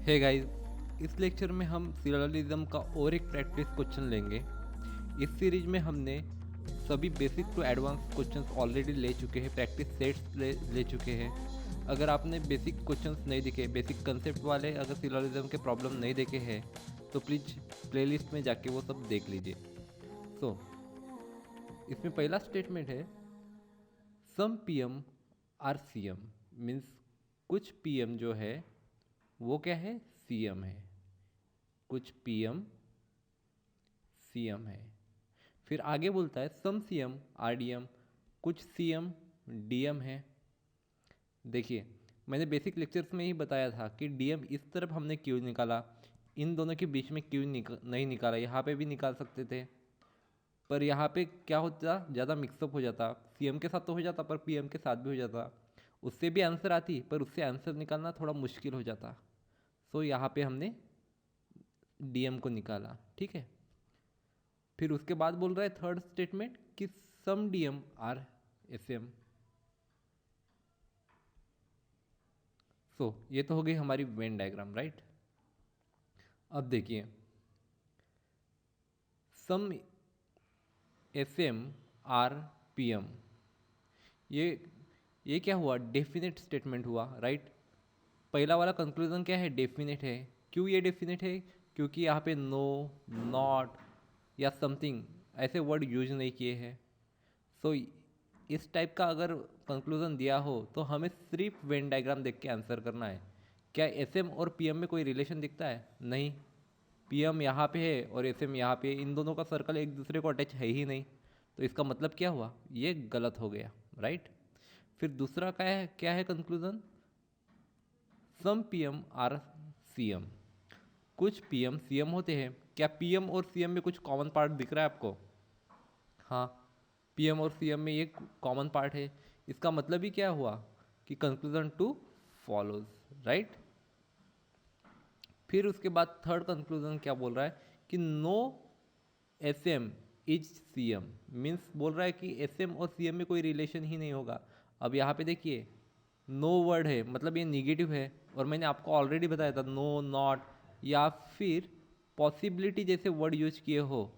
Hey guys, इस lecture में हम सिलोजिज्म का और एक प्रैक्टिस क्वेश्चन लेंगे। इस सीरीज में हमने सभी basic to advance questions already ले चुके हैं, प्रैक्टिस सेट्स ले चुके हैं। अगर आपने बेसिक क्वेश्चंस नहीं देखे, बेसिक कंसेप्ट वाले अगर सिलोजिज्म के प्रॉब्लम नहीं देखे हैं तो प्लीज़ प्लेलिस्ट में जाके वो सब देख लीजिए। सो इसमें पहला स्टेटमेंट है, सम पीएम आर सीएम, मीन्स कुछ पीएम जो है वो क्या है, सीएम है। कुछ पीएम सीएम है। फिर आगे बोलता है सम सीएम आरडीएम, कुछ सीएम डीएम है। देखिए, मैंने बेसिक लेक्चर्स में ही बताया था कि डीएम इस तरफ हमने क्यों निकाला, इन दोनों के बीच में क्यों नहीं निकाला। यहाँ पे भी निकाल सकते थे, पर यहाँ पे क्या होता, ज़्यादा मिक्सअप हो जाता। सीएम के साथ तो हो जाता, पर पीएम के साथ भी हो जाता, उससे भी आंसर आती, पर उससे आंसर निकालना थोड़ा मुश्किल हो जाता। सो यहाँ पे हमने डीएम को निकाला, ठीक है। फिर उसके बाद बोल रहा है थर्ड स्टेटमेंट कि सम डीएम आर एसएम। सो ये तो हो गई हमारी वेन डायग्राम, राइट। अब देखिए, सम एसएम आर पीएम, ये क्या हुआ, डेफिनेट स्टेटमेंट हुआ, राइट। पहला वाला कंक्लूजन क्या है, डेफिनेट है। क्यों ये डेफिनेट है, क्योंकि यहाँ पे नो, नॉट या समथिंग ऐसे वर्ड यूज नहीं किए हैं। सो इस टाइप का अगर कंक्लूजन दिया हो तो हमें सिर्फ वेन डायग्राम देख के आंसर करना है। क्या एसएम और पीएम में कोई रिलेशन दिखता है, नहीं। पीएम यहाँ पे है और एसएम यहाँ पे है, इन दोनों का सर्कल एक दूसरे को अटैच है ही नहीं, तो इसका मतलब क्या हुआ, ये गलत हो गया, राइट। फिर दूसरा क्या है conclusion, some PM are CM, कुछ पीएम सीएम होते हैं। क्या पीएम और सीएम में कुछ कॉमन पार्ट दिख रहा है आपको, हाँ, पीएम और सीएम में ये कॉमन पार्ट है। इसका मतलब ही क्या हुआ कि कंक्लूजन टू फॉलोज, राइट। फिर उसके बाद थर्ड कंक्लूजन क्या बोल रहा है कि no SM is CM, means बोल रहा है कि एसएम और सीएम में कोई रिलेशन ही नहीं होगा। अब यहाँ पे देखिए, नो वर्ड है, मतलब ये निगेटिव है, और मैंने आपको ऑलरेडी बताया था नो, नॉट या फिर पॉसिबिलिटी जैसे वर्ड यूज किए हो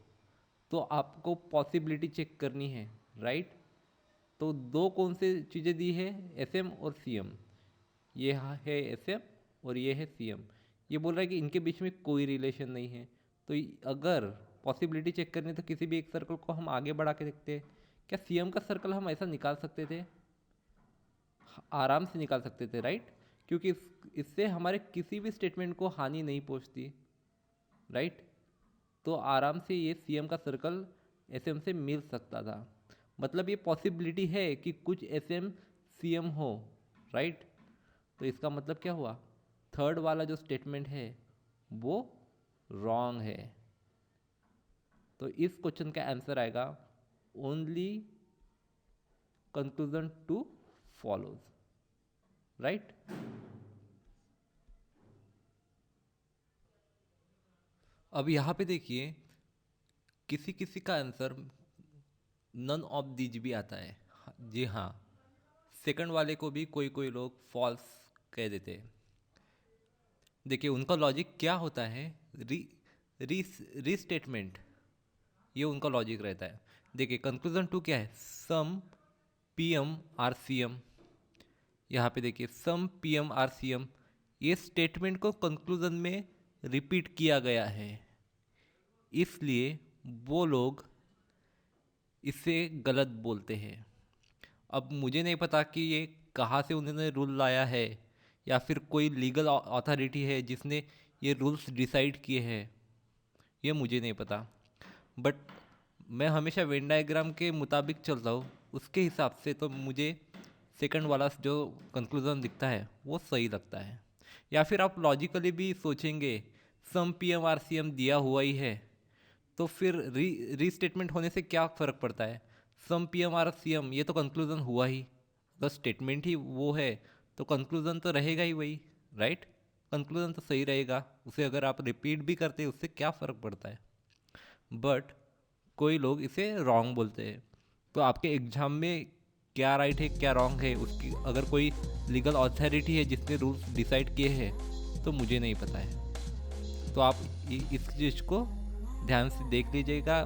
तो आपको पॉसिबिलिटी चेक करनी है, राइट। तो दो कौन से चीज़ें दी है, एसएम और सीएम। ये है एसएम और ये है सीएम। ये बोल रहा है कि इनके बीच में कोई रिलेशन नहीं है। तो अगर पॉसिबिलिटी चेक करनी है तो किसी भी एक सर्कल को हम आगे बढ़ा के देखते हैं। क्या सीएम का सर्कल हम ऐसा निकाल सकते थे, आराम से निकाल सकते थे, राइट, क्योंकि इससे हमारे किसी भी स्टेटमेंट को हानि नहीं पहुंचती, राइट। तो आराम से ये सीएम का सर्कल एसएम से मिल सकता था। मतलब ये पॉसिबिलिटी है कि कुछ एसएम सीएम हो, राइट। तो इसका मतलब क्या हुआ, थर्ड वाला जो स्टेटमेंट है वो रॉन्ग है। तो इस क्वेश्चन का आंसर आएगा only conclusion two follows, right. अब यहाँ पे देखिए, किसी किसी का आंसर नन ऑफ दीज भी आता है, जी हाँ, सेकंड वाले को भी कोई कोई लोग फॉल्स कह देते हैं। देखिए उनका लॉजिक क्या होता है, रीस्टेटमेंट, ये उनका लॉजिक रहता है। देखिए कंक्लूजन टू क्या है, सम पीएम आर सीएम। यहाँ पे देखिए सम पीएम आर सीएम, ये स्टेटमेंट को कंक्लूजन में रिपीट किया गया है, इसलिए वो लोग इसे गलत बोलते हैं। अब मुझे नहीं पता कि ये कहाँ से उन्होंने रूल लाया है, या फिर कोई लीगल अथॉरिटी है जिसने ये रूल्स डिसाइड किए हैं, ये मुझे नहीं पता। बट मैं हमेशा वेन डायग्राम के मुताबिक चलता हूँ, उसके हिसाब से तो मुझे सेकंड वाला जो कंक्लूजन दिखता है वो सही लगता है। या फिर आप लॉजिकली भी सोचेंगे, सम पीएम आर सीएम दिया हुआ ही है, तो फिर रीस्टेटमेंट होने से क्या फ़र्क पड़ता है, सम पीएम आर सीएम ये तो कंक्लूजन हुआ ही, अगर स्टेटमेंट ही वो है तो कंक्लूजन तो रहेगा ही वही, राइट। कंक्लूजन तो सही रहेगा, उसे अगर आप रिपीट भी करते हैं उससे क्या फ़र्क पड़ता है। बट कोई लोग इसे रॉन्ग बोलते हैं। तो आपके एग्जाम में क्या राइट है क्या रॉन्ग है, उसकी अगर कोई लीगल अथॉरिटी है जिसने रूल्स डिसाइड किए हैं तो मुझे नहीं पता है। तो आप इस चीज़ को ध्यान से देख लीजिएगा